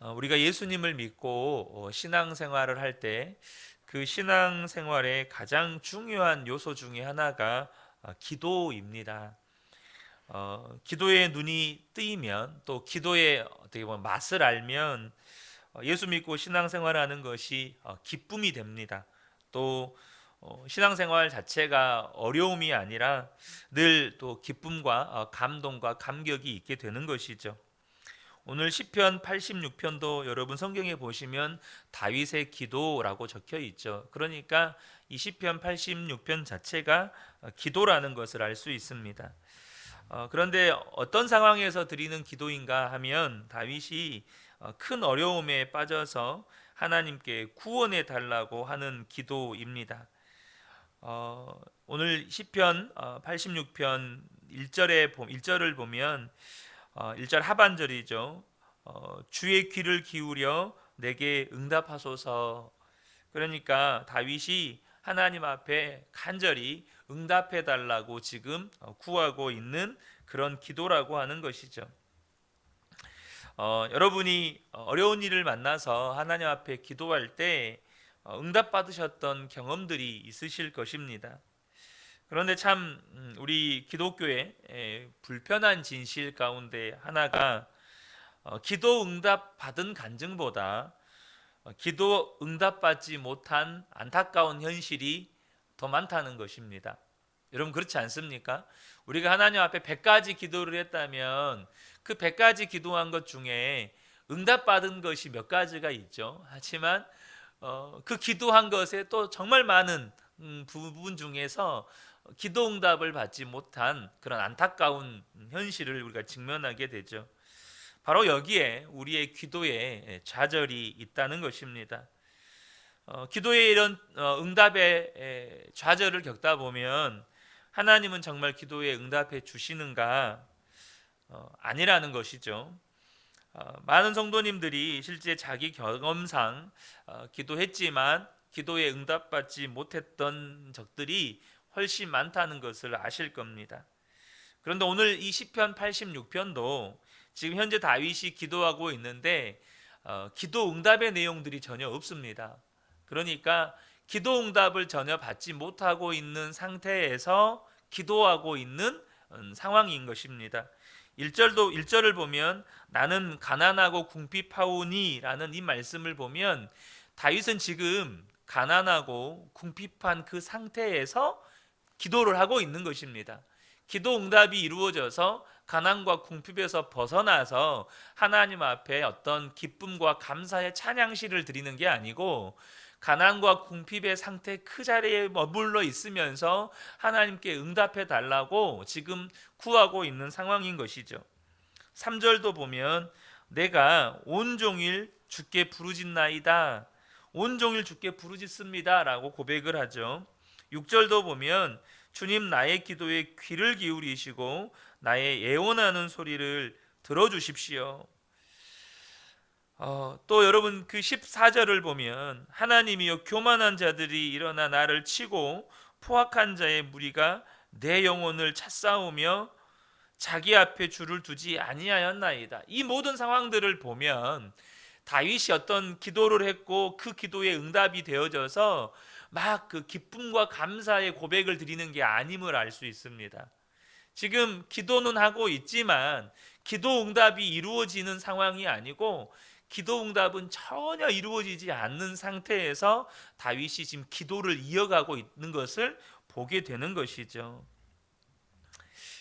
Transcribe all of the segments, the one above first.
우리가 예수님을 믿고 신앙생활을 할 때 그 신앙생활의 가장 중요한 요소 중에 하나가 기도입니다. 기도의 눈이 뜨이면, 또 기도의 어떻게 보면 맛을 알면 예수 믿고 신앙생활하는 것이 기쁨이 됩니다. 또 신앙생활 자체가 어려움이 아니라 늘 또 기쁨과 감동과 감격이 있게 되는 것이죠. 오늘 시편 86편도 여러분 성경에 보시면 다윗의 기도라고 적혀 있죠. 그러니까 이 시편 86편 자체가 기도라는 것을 알 수 있습니다. 그런데 어떤 상황에서 드리는 기도인가 하면 다윗이 큰 어려움에 빠져서 하나님께 구원해 달라고 하는 기도입니다. 오늘 시편 86편 1절을 보면 1절 하반절이죠. 주의 귀를 기울여 내게 응답하소서. 그러니까 다윗이 하나님 앞에 간절히 응답해 달라고 지금 구하고 있는 그런 기도라고 하는 것이죠. 여러분이 어려운 일을 만나서 하나님 앞에 기도할 때 응답 받으셨던 경험들이 있으실 것입니다. 그런데 참 우리 기독교의 불편한 진실 가운데 하나가 기도 응답 받은 간증보다 기도 응답받지 못한 안타까운 현실이 더 많다는 것입니다. 여러분 그렇지 않습니까? 우리가 하나님 앞에 100가지 기도를 했다면 그 100가지 기도한 것 중에 응답받은 것이 몇 가지가 있죠. 하지만 그 기도한 것에 또 정말 많은 부분 중에서 기도 응답을 받지 못한 그런 안타까운 현실을 우리가 직면하게 되죠. 바로 여기에 우리의 기도에 좌절이 있다는 것입니다. 기도의 이런 응답의 좌절을 겪다 보면 하나님은 정말 기도에 응답해 주시는가? 아니라는 것이죠. 많은 성도님들이 실제 자기 경험상 기도했지만 기도에 응답받지 못했던 적들이 훨씬 많다는 것을 아실 겁니다. 그런데 오늘 이 시편 86편도 지금 현재 다윗이 기도하고 있는데 기도 응답의 내용들이 전혀 없습니다. 그러니까 기도 응답을 전혀 받지 못하고 있는 상태에서 기도하고 있는 상황인 것입니다. 1절을 보면 나는 가난하고 궁핍하오니라는 이 말씀을 보면 다윗은 지금 가난하고 궁핍한 그 상태에서 기도를 하고 있는 것입니다. 기도 응답이 이루어져서 가난과 궁핍에서 벗어나서 하나님 앞에 어떤 기쁨과 감사의 찬양시를 드리는 게 아니고 가난과 궁핍의 상태 그 자리에 머물러 있으면서 하나님께 응답해 달라고 지금 구하고 있는 상황인 것이죠. 3절도 보면 내가 온종일 주께 부르짖나이다. 온종일 주께 부르짖습니다 라고 고백을 하죠. 6절도 보면 주님 나의 기도에 귀를 기울이시고 나의 애원하는 소리를 들어주십시오. 또 여러분 그 14절을 보면 하나님이여 교만한 자들이 일어나 나를 치고 포악한 자의 무리가 내 영혼을 찾사오며 자기 앞에 줄을 두지 아니하였나이다. 이 모든 상황들을 보면 다윗이 어떤 기도를 했고 그 기도에 응답이 되어져서 막 그 기쁨과 감사의 고백을 드리는 게 아님을 알 수 있습니다. 지금 기도는 하고 있지만 기도 응답이 이루어지는 상황이 아니고 기도 응답은 전혀 이루어지지 않는 상태에서 다윗이 지금 기도를 이어가고 있는 것을 보게 되는 것이죠.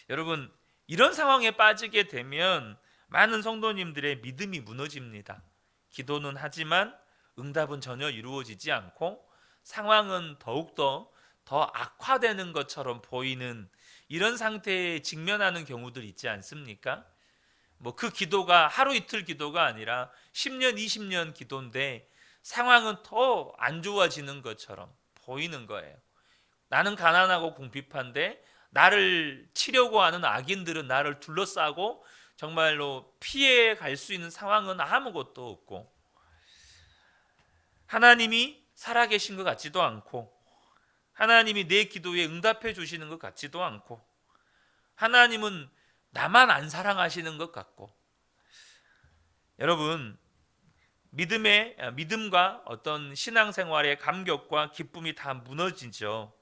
여러분 이런 상황에 빠지게 되면 많은 성도님들의 믿음이 무너집니다. 기도는 하지만 응답은 전혀 이루어지지 않고 상황은 더욱더 더 악화되는 것처럼 보이는 이런 상태에 직면하는 경우들 있지 않습니까? 뭐 그 기도가 하루 이틀 기도가 아니라 10년, 20년 기도인데 상황은 더 안 좋아지는 것처럼 보이는 거예요. 나는 가난하고 궁핍한데 나를 치려고 하는 악인들은 나를 둘러싸고 정말로 피해 갈 수 있는 상황은 아무것도 없고 하나님이 살아계신 것 같지도 않고 하나님이 내 기도에 응답해 주시는 것 같지도 않고 하나님은 나만 안 사랑하시는 것 같고 여러분 믿음과 어떤 신앙생활의 감격과 기쁨이 다 무너지죠.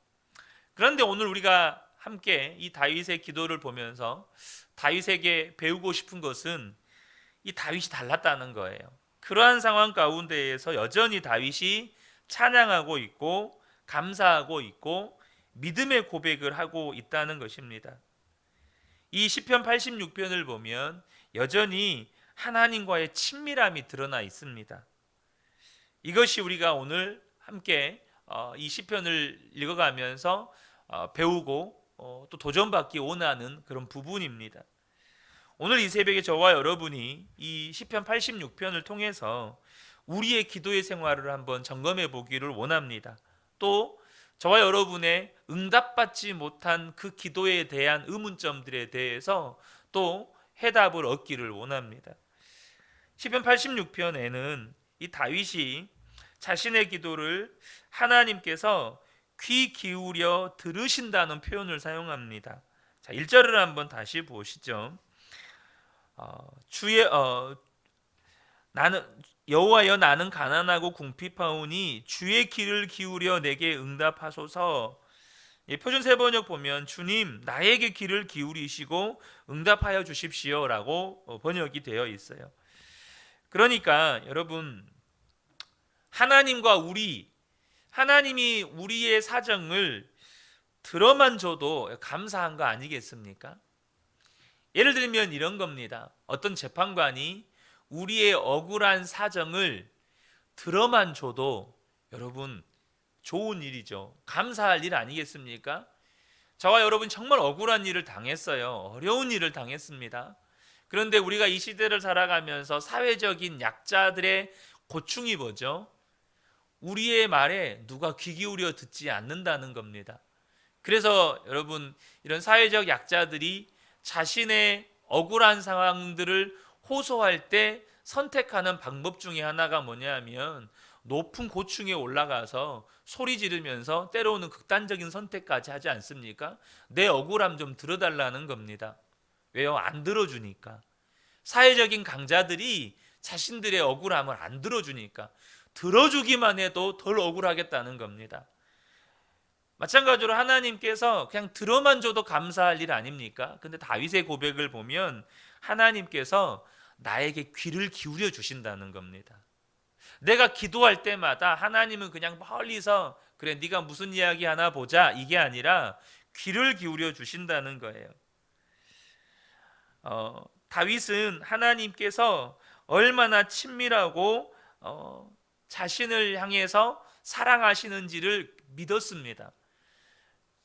그런데 오늘 우리가 함께 이 다윗의 기도를 보면서 다윗에게 배우고 싶은 것은 이 다윗이 달랐다는 거예요. 그러한 상황 가운데에서 여전히 다윗이 찬양하고 있고 감사하고 있고 믿음의 고백을 하고 있다는 것입니다. 이 시편 86편을 보면 여전히 하나님과의 친밀함이 드러나 있습니다. 이것이 우리가 오늘 함께 이 시편을 읽어가면서 배우고 또 도전받기 원하는 그런 부분입니다. 오늘 이 새벽에 저와 여러분이 이 시편 86편을 통해서 우리의 기도의 생활을 한번 점검해 보기를 원합니다. 또 저와 여러분의 응답받지 못한 그 기도에 대한 의문점들에 대해서 또 해답을 얻기를 원합니다. 시편 86편에는 이 다윗이 자신의 기도를 하나님께서 귀 기울여 들으신다는 표현을 사용합니다. 자, 1절을 한번 다시 보시죠. 나는 여호와여, 나는 가난하고 궁핍하오니 주의 귀를 기울여 내게 응답하소서. 표준 세번역 보면 주님 나에게 귀를 기울이시고 응답하여 주십시오라고 번역이 되어 있어요. 그러니까 여러분, 하나님이 우리의 사정을 들어만 줘도 감사한 거 아니겠습니까? 예를 들면 이런 겁니다. 어떤 재판관이 우리의 억울한 사정을 들어만 줘도 여러분 좋은 일이죠. 감사할 일 아니겠습니까? 저와 여러분 정말 억울한 일을 당했어요. 어려운 일을 당했습니다. 그런데 우리가 이 시대를 살아가면서 사회적인 약자들의 고충이 뭐죠? 우리의 말에 누가 귀 기울여 듣지 않는다는 겁니다. 그래서 여러분, 이런 사회적 약자들이 자신의 억울한 상황들을 호소할 때 선택하는 방법 중에 하나가 뭐냐면 높은 고층에 올라가서 소리 지르면서 때로는 극단적인 선택까지 하지 않습니까? 내 억울함 좀 들어달라는 겁니다. 왜요? 안 들어주니까. 사회적인 강자들이 자신들의 억울함을 안 들어주니까 들어주기만 해도 덜 억울하겠다는 겁니다. 마찬가지로 하나님께서 그냥 들어만 줘도 감사할 일 아닙니까? 근데 다윗의 고백을 보면 하나님께서 나에게 귀를 기울여 주신다는 겁니다. 내가 기도할 때마다 하나님은 그냥 멀리서 그래 네가 무슨 이야기 하나 보자 이게 아니라 귀를 기울여 주신다는 거예요. 다윗은 하나님께서 얼마나 친밀하고 자신을 향해서 사랑하시는지를 믿었습니다.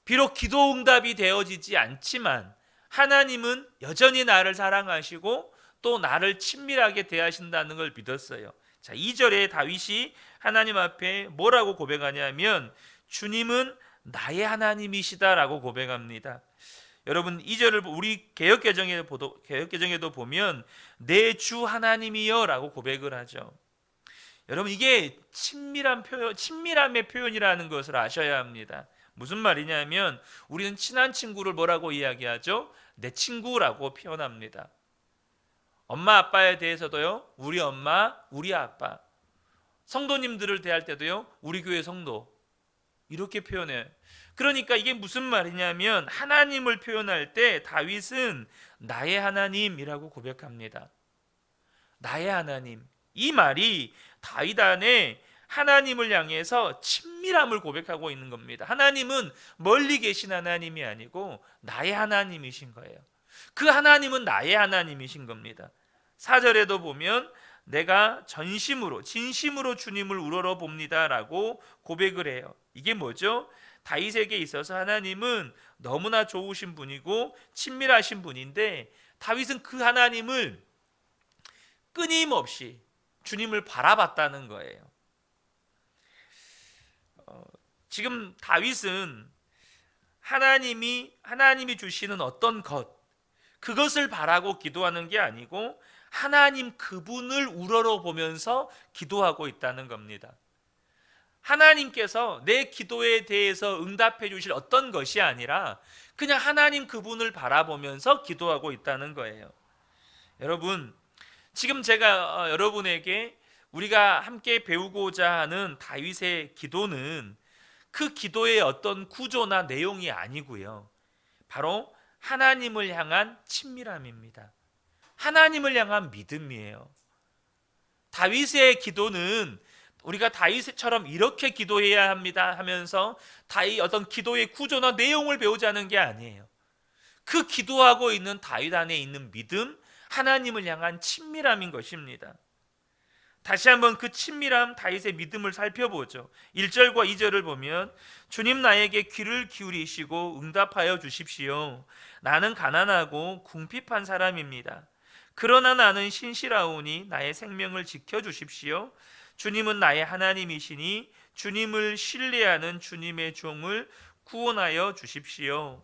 비록 기도 응답이 되어지지 않지만 하나님은 여전히 나를 사랑하시고 또 나를 친밀하게 대하신다는 걸 믿었어요. 자, 2절에 다윗이 하나님 앞에 뭐라고 고백하냐면 주님은 나의 하나님이시다라고 고백합니다. 여러분, 2절을 우리 개역개정에도 보면 내 주 하나님이여라고 고백을 하죠. 여러분, 이게 친밀함의 표현이라는 것을 아셔야 합니다. 무슨 말이냐면 우리는 친한 친구를 뭐라고 이야기하죠? 내 친구라고 표현합니다. 엄마 아빠에 대해서도요, 우리 엄마, 우리 아빠. 성도님들을 대할 때도요, 우리 교회 성도. 이렇게 표현해요. 그러니까 이게 무슨 말이냐면 하나님을 표현할 때 다윗은 나의 하나님이라고 고백합니다. 나의 하나님. 이 말이 다윗 안에 하나님을 향해서 친밀함을 고백하고 있는 겁니다. 하나님은 멀리 계신 하나님이 아니고 나의 하나님이신 거예요. 그 하나님은 나의 하나님이신 겁니다. 4절에도 보면 내가 진심으로 주님을 우러러 봅니다라고 고백을 해요. 이게 뭐죠? 다윗에게 있어서 하나님은 너무나 좋으신 분이고 친밀하신 분인데 다윗은 그 하나님을 끊임없이 주님을 바라봤다는 거예요. 지금 다윗은 하나님이 주시는 어떤 그것을 바라고 기도하는 게 아니고 하나님 그분을 우러러 보면서 기도하고 있다는 겁니다. 하나님께서 내 기도에 대해서 응답해 주실 어떤 것이 아니라 그냥 하나님 그분을 바라보면서 기도하고 있다는 거예요. 여러분, 지금 제가 여러분에게 우리가 함께 배우고자 하는 다윗의 기도는 그 기도의 어떤 구조나 내용이 아니고요, 바로 하나님을 향한 친밀함입니다. 하나님을 향한 믿음이에요. 다윗의 기도는 우리가 다윗처럼 이렇게 기도해야 합니다 하면서 다윗 어떤 기도의 구조나 내용을 배우자는 게 아니에요. 그 기도하고 있는 다윗 안에 있는 믿음, 하나님을 향한 친밀함인 것입니다. 다시 한번 그 친밀함, 다윗의 믿음을 살펴보죠. 1절과 2절을 보면 주님 나에게 귀를 기울이시고 응답하여 주십시오. 나는 가난하고 궁핍한 사람입니다. 그러나 나는 신실하오니 나의 생명을 지켜주십시오. 주님은 나의 하나님이시니 주님을 신뢰하는 주님의 종을 구원하여 주십시오.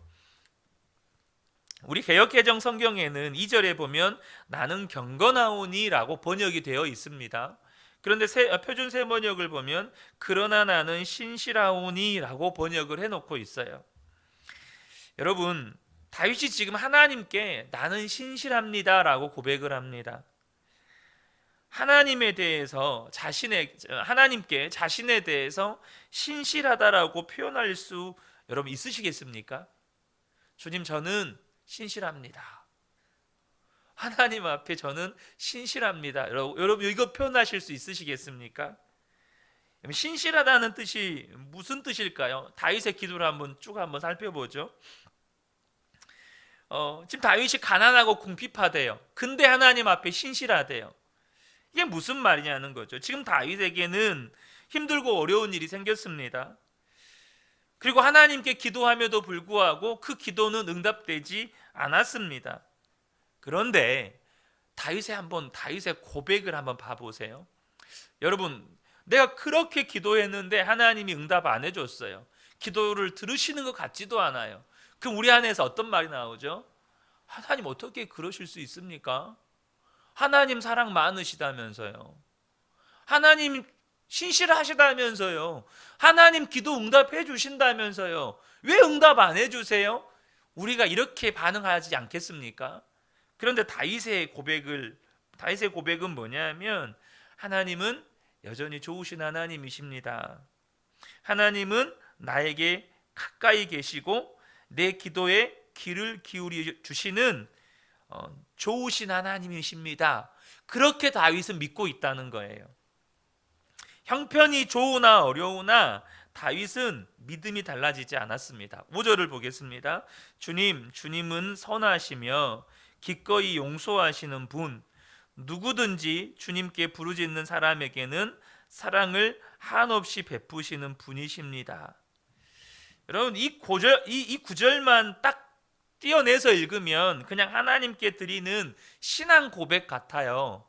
우리 개역개정 성경에는 2절에 보면 나는 경건하오니 라고 번역이 되어 있습니다. 그런데 표준 새번역을 보면 그러나 나는 신실하오니 라고 번역을 해놓고 있어요. 여러분, 다윗이 지금 하나님께 나는 신실합니다 라고 고백을 합니다. 하나님에 대해서 하나님께 자신에 대해서 신실하다라고 표현할 수 여러분 있으시겠습니까? 주님, 저는 신실합니다. 하나님 앞에 저는 신실합니다. 여러분 이거 표현하실 수 있으시겠습니까? 신실하다는 뜻이 무슨 뜻일까요? 다윗의 기도를 한번 살펴보죠. 지금 다윗이 가난하고 궁핍하대요. 근데 하나님 앞에 신실하대요. 이게 무슨 말이냐는 거죠. 지금 다윗에게는 힘들고 어려운 일이 생겼습니다. 그리고 하나님께 기도함에도 불구하고 그 기도는 응답되지 않았습니다. 그런데 다윗의 고백을 한번 봐보세요. 여러분, 내가 그렇게 기도했는데 하나님이 응답 안 해줬어요. 기도를 들으시는 것 같지도 않아요. 그럼 우리 안에서 어떤 말이 나오죠? 하나님 어떻게 그러실 수 있습니까? 하나님 사랑 많으시다면서요. 하나님 신실하시다면서요. 하나님 기도 응답해 주신다면서요. 왜 응답 안 해주세요? 우리가 이렇게 반응하지 않겠습니까? 그런데 다윗의 고백은 뭐냐면 하나님은 여전히 좋으신 하나님이십니다. 하나님은 나에게 가까이 계시고 내 기도에 귀를 기울여 주시는 좋으신 하나님이십니다. 그렇게 다윗은 믿고 있다는 거예요. 형편이 좋으나 어려우나 다윗은 믿음이 달라지지 않았습니다. 5절을 보겠습니다. 주님은 선하시며 기꺼이 용서하시는 분, 누구든지 주님께 부르짖는 사람에게는 사랑을 한없이 베푸시는 분이십니다. 여러분, 이 구절만 딱 띄어내서 읽으면 그냥 하나님께 드리는 신앙 고백 같아요.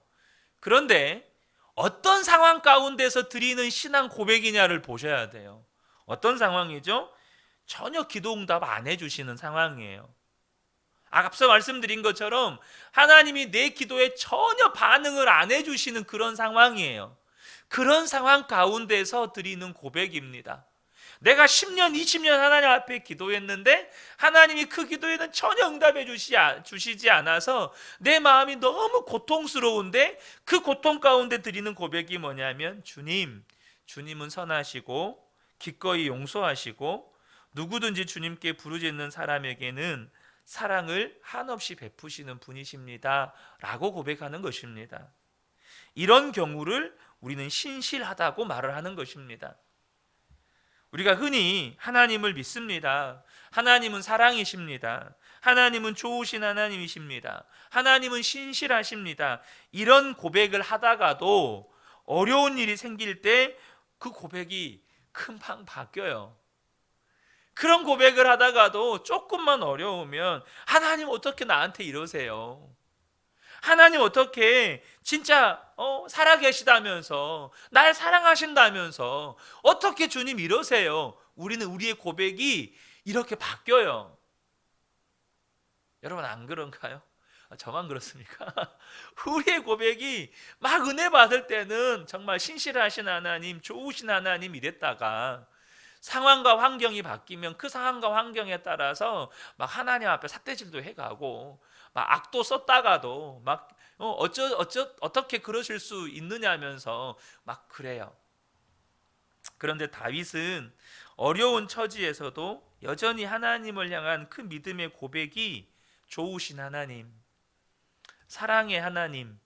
그런데 어떤 상황 가운데서 드리는 신앙 고백이냐를 보셔야 돼요. 어떤 상황이죠? 전혀 기도 응답 안 해주시는 상황이에요. 앞서 말씀드린 것처럼 하나님이 내 기도에 전혀 반응을 안 해주시는 그런 상황이에요. 그런 상황 가운데서 드리는 고백입니다. 내가 10년, 20년 하나님 앞에 기도했는데 하나님이 그 기도에는 전혀 응답해 주시지 않아서 내 마음이 너무 고통스러운데 그 고통 가운데 드리는 고백이 뭐냐면 주님은 선하시고 기꺼이 용서하시고 누구든지 주님께 부르짖는 사람에게는 사랑을 한없이 베푸시는 분이십니다 라고 고백하는 것입니다. 이런 경우를 우리는 신실하다고 말을 하는 것입니다. 우리가 흔히 하나님을 믿습니다. 하나님은 사랑이십니다. 하나님은 좋으신 하나님이십니다. 하나님은 신실하십니다. 이런 고백을 하다가도 어려운 일이 생길 때 그 고백이 금방 바뀌어요. 그런 고백을 하다가도 조금만 어려우면 하나님 어떻게 나한테 이러세요? 하나님 어떻게 진짜 살아계시다면서 날 사랑하신다면서 어떻게 주님 이러세요? 우리는 우리의 고백이 이렇게 바뀌어요. 여러분 안 그런가요? 저만 그렇습니까? 우리의 고백이 막 은혜 받을 때는 정말 신실하신 하나님, 좋으신 하나님 이랬다가 상황과 환경이 바뀌면 그 상황과 환경에 따라서 막 하나님 앞에 삿대질도 해가고 막 악도 썼다가도 막 어떻게 그러실 수 있느냐 하면서 막 그래요. 그런데 다윗은 어려운 처지에서도 여전히 하나님을 향한 그 믿음의 고백이 좋으신 하나님, 사랑의 하나님,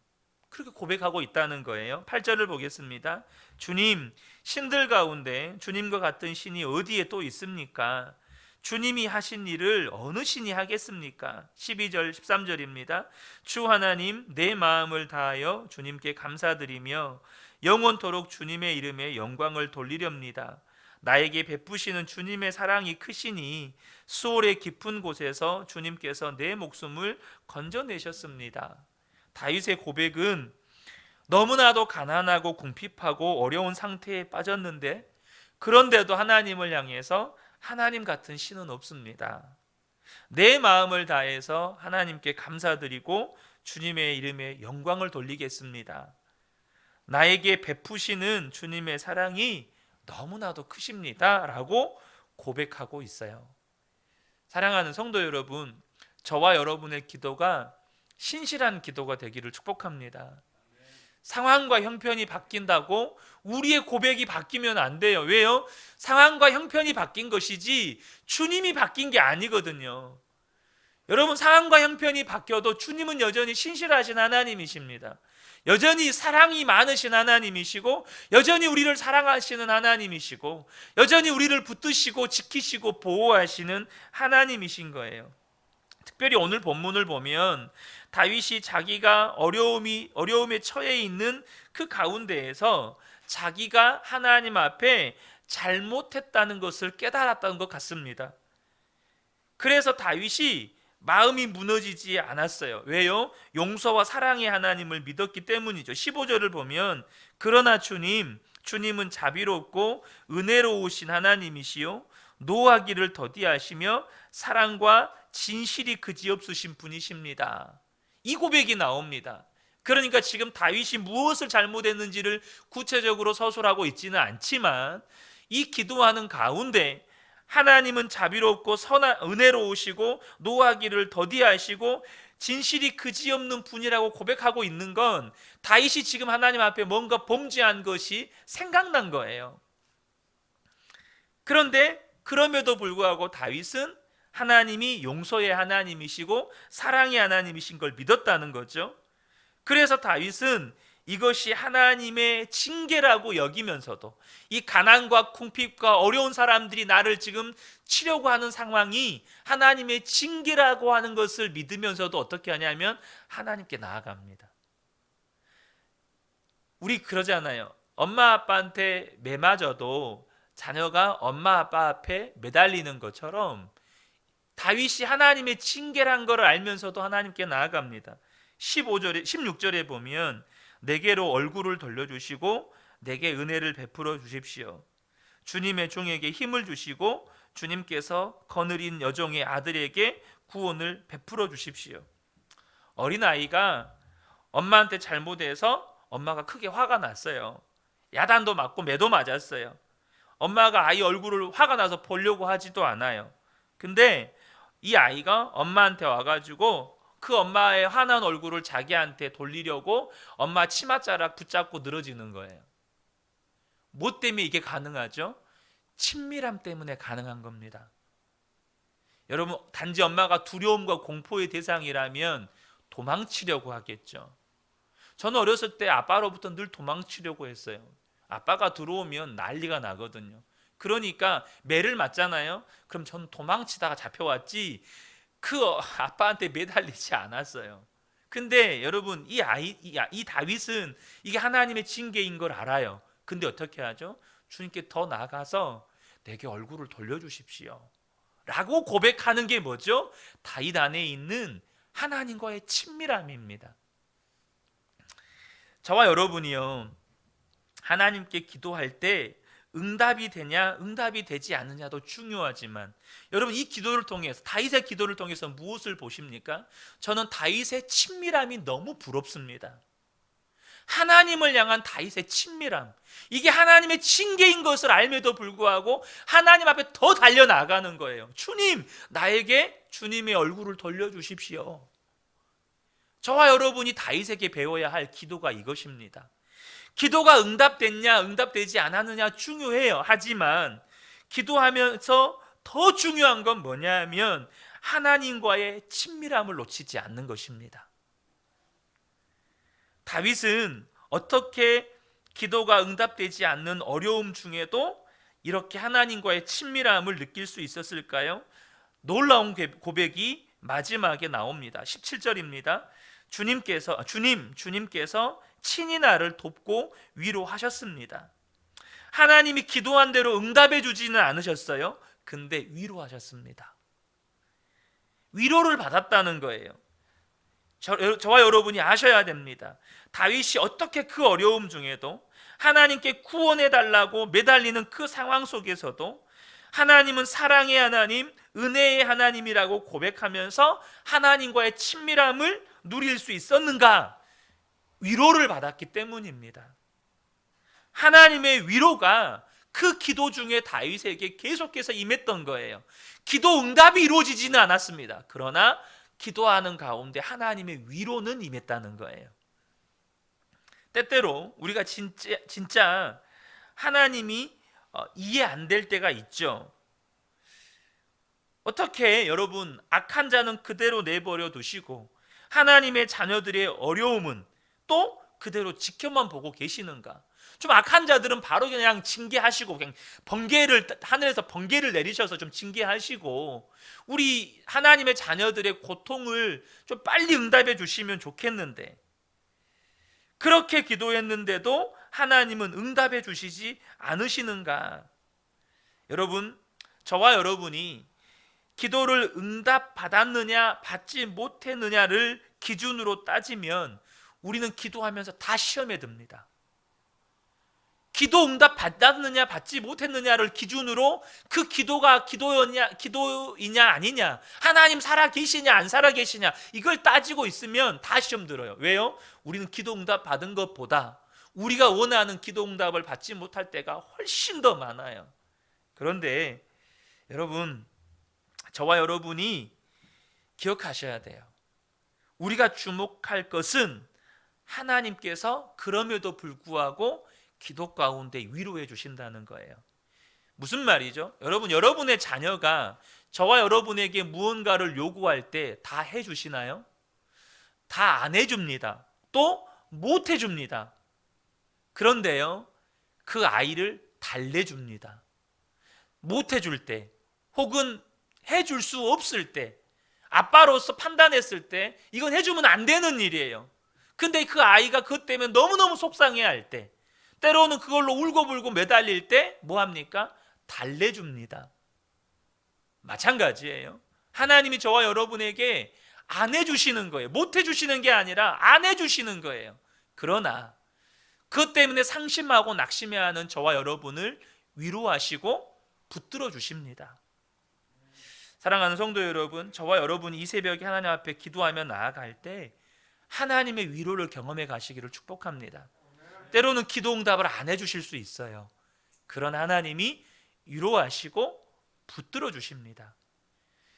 그렇게 고백하고 있다는 거예요. 8절을 보겠습니다. 주님, 신들 가운데 주님과 같은 신이 어디에 또 있습니까? 주님이 하신 일을 어느 신이 하겠습니까? 12절 13절입니다. 주 하나님, 내 마음을 다하여 주님께 감사드리며 영원토록 주님의 이름에 영광을 돌리렵니다. 나에게 베푸시는 주님의 사랑이 크시니 수월의 깊은 곳에서 주님께서 내 목숨을 건져내셨습니다. 다윗의 고백은 너무나도 가난하고 궁핍하고 어려운 상태에 빠졌는데, 그런데도 하나님을 향해서 하나님 같은 신은 없습니다. 내 마음을 다해서 하나님께 감사드리고 주님의 이름에 영광을 돌리겠습니다. 나에게 베푸시는 주님의 사랑이 너무나도 크십니다 라고 고백하고 있어요. 사랑하는 성도 여러분, 저와 여러분의 기도가 신실한 기도가 되기를 축복합니다. 상황과 형편이 바뀐다고 우리의 고백이 바뀌면 안 돼요. 왜요? 상황과 형편이 바뀐 것이지 주님이 바뀐 게 아니거든요. 여러분, 상황과 형편이 바뀌어도 주님은 여전히 신실하신 하나님이십니다. 여전히 사랑이 많으신 하나님이시고, 여전히 우리를 사랑하시는 하나님이시고, 여전히 우리를 붙드시고 지키시고 보호하시는 하나님이신 거예요. 특별히 오늘 본문을 보면 다윗이 자기가 어려움에 처해 있는 그 가운데에서 자기가 하나님 앞에 잘못했다는 것을 깨달았다는 것 같습니다. 그래서 다윗이 마음이 무너지지 않았어요. 왜요? 용서와 사랑의 하나님을 믿었기 때문이죠. 15절을 보면 그러나 주님은 자비롭고 은혜로우신 하나님이시요 노하기를 더디하시며 사랑과 진실이 그지없으신 분이십니다. 이 고백이 나옵니다. 그러니까 지금 다윗이 무엇을 잘못했는지를 구체적으로 서술하고 있지는 않지만, 이 기도하는 가운데 하나님은 자비롭고 은혜로우시고 노하기를 더디하시고 진실이 그지없는 분이라고 고백하고 있는 건 다윗이 지금 하나님 앞에 뭔가 범죄한 것이 생각난 거예요. 그런데 그럼에도 불구하고 다윗은 하나님이 용서의 하나님이시고 사랑의 하나님이신 걸 믿었다는 거죠. 그래서 다윗은 이것이 하나님의 징계라고 여기면서도, 이 가난과 궁핍과 어려운 사람들이 나를 지금 치려고 하는 상황이 하나님의 징계라고 하는 것을 믿으면서도 어떻게 하냐면 하나님께 나아갑니다. 우리 그러잖아요. 엄마 아빠한테 매맞아도 자녀가 엄마 아빠 앞에 매달리는 것처럼 다윗이 하나님의 징계란 것을 알면서도 하나님께 나아갑니다. 16절에 보면 내게로 얼굴을 돌려주시고 내게 은혜를 베풀어 주십시오. 주님의 종에게 힘을 주시고 주님께서 거느린 여종의 아들에게 구원을 베풀어 주십시오. 어린아이가 엄마한테 잘못해서 엄마가 크게 화가 났어요. 야단도 맞고 매도 맞았어요. 엄마가 아이 얼굴을 화가 나서 보려고 하지도 않아요. 근데 이 아이가 엄마한테 와가지고 그 엄마의 화난 얼굴을 자기한테 돌리려고 엄마 치맛자락 붙잡고 늘어지는 거예요. 뭐 때문에 이게 가능하죠? 친밀함 때문에 가능한 겁니다. 여러분, 단지 엄마가 두려움과 공포의 대상이라면 도망치려고 하겠죠. 저는 어렸을 때 아빠로부터 늘 도망치려고 했어요. 아빠가 들어오면 난리가 나거든요. 그러니까 매를 맞잖아요. 그럼 저는 도망치다가 잡혀왔지 그 아빠한테 매달리지 않았어요. 근데 여러분, 이 다윗은 이게 하나님의 징계인 걸 알아요. 근데 어떻게 하죠? 주님께 더 나아가서 내게 얼굴을 돌려주십시오 라고 고백하는 게 뭐죠? 다윗 안에 있는 하나님과의 친밀함입니다. 저와 여러분이요, 하나님께 기도할 때 응답이 되냐 응답이 되지 않느냐도 중요하지만, 여러분, 이 기도를 통해서, 다윗의 기도를 통해서 무엇을 보십니까? 저는 다윗의 친밀함이 너무 부럽습니다. 하나님을 향한 다윗의 친밀함, 이게 하나님의 징계인 것을 알면도 불구하고 하나님 앞에 더 달려나가는 거예요. 주님, 나에게 주님의 얼굴을 돌려주십시오. 저와 여러분이 다윗에게 배워야 할 기도가 이것입니다. 기도가 응답됐냐 응답되지 않았느냐 중요해요. 하지만 기도하면서 더 중요한 건 뭐냐면 하나님과의 친밀함을 놓치지 않는 것입니다. 다윗은 어떻게 기도가 응답되지 않는 어려움 중에도 이렇게 하나님과의 친밀함을 느낄 수 있었을까요? 놀라운 고백이 마지막에 나옵니다. 17절입니다. 주님께서 친히 나를 돕고 위로하셨습니다. 하나님이 기도한 대로 응답해 주지는 않으셨어요. 근데 위로하셨습니다. 위로를 받았다는 거예요. 저와 여러분이 아셔야 됩니다. 다윗이 어떻게 그 어려움 중에도 하나님께 구원해 달라고 매달리는 그 상황 속에서도 하나님은 사랑의 하나님, 은혜의 하나님이라고 고백하면서 하나님과의 친밀함을 누릴 수 있었는가? 위로를 받았기 때문입니다. 하나님의 위로가 그 기도 중에 다윗에게 계속해서 임했던 거예요. 기도 응답이 이루어지지는 않았습니다. 그러나 기도하는 가운데 하나님의 위로는 임했다는 거예요. 때때로 우리가 진짜 하나님이 이해 안 될 때가 있죠. 어떻게 여러분 악한 자는 그대로 내버려 두시고 하나님의 자녀들의 어려움은 또 그대로 지켜만 보고 계시는가? 좀 악한 자들은 바로 그냥 징계하시고 그냥 하늘에서 번개를 내리셔서 좀 징계하시고 우리 하나님의 자녀들의 고통을 좀 빨리 응답해 주시면 좋겠는데 그렇게 기도했는데도 하나님은 응답해 주시지 않으시는가? 여러분, 저와 여러분이 기도를 응답받았느냐 받지 못했느냐를 기준으로 따지면 우리는 기도하면서 다 시험에 듭니다. 기도 응답 받았느냐 받지 못했느냐를 기준으로 그 기도가 기도이냐 아니냐, 하나님 살아 계시냐 안 살아 계시냐 이걸 따지고 있으면 다 시험 들어요. 왜요? 우리는 기도 응답 받은 것보다 우리가 원하는 기도 응답을 받지 못할 때가 훨씬 더 많아요. 그런데 여러분, 저와 여러분이 기억하셔야 돼요. 우리가 주목할 것은 하나님께서 그럼에도 불구하고 기도 가운데 위로해 주신다는 거예요. 무슨 말이죠? 여러분의 자녀가 저와 여러분에게 무언가를 요구할 때 다 해주시나요? 다 안 해줍니다. 또 못 해줍니다. 그런데요, 그 아이를 달래줍니다. 못 해줄 때 혹은 해줄 수 없을 때, 아빠로서 판단했을 때 이건 해주면 안 되는 일이에요. 근데 그 아이가 그것 때문에 너무너무 속상해할 때, 때로는 그걸로 울고불고 매달릴 때 뭐합니까? 달래줍니다. 마찬가지예요. 하나님이 저와 여러분에게 안 해주시는 거예요. 못 해주시는 게 아니라 안 해주시는 거예요. 그러나 그것 때문에 상심하고 낙심해하는 저와 여러분을 위로하시고 붙들어 주십니다. 사랑하는 성도 여러분, 저와 여러분이 이 새벽에 하나님 앞에 기도하며 나아갈 때 하나님의 위로를 경험해 가시기를 축복합니다. 때로는 기도 응답을 안 해주실 수 있어요. 그러나 하나님이 위로하시고 붙들어 주십니다.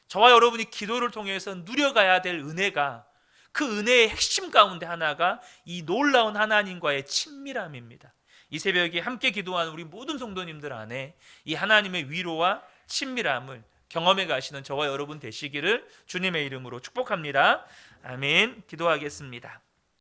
저와 여러분이 기도를 통해서 누려가야 될 은혜가, 그 은혜의 핵심 가운데 하나가 이 놀라운 하나님과의 친밀함입니다. 이 새벽에 함께 기도하는 우리 모든 성도님들 안에 이 하나님의 위로와 친밀함을 경험해 가시는 저와 여러분 되시기를 주님의 이름으로 축복합니다. 아멘. 기도하겠습니다.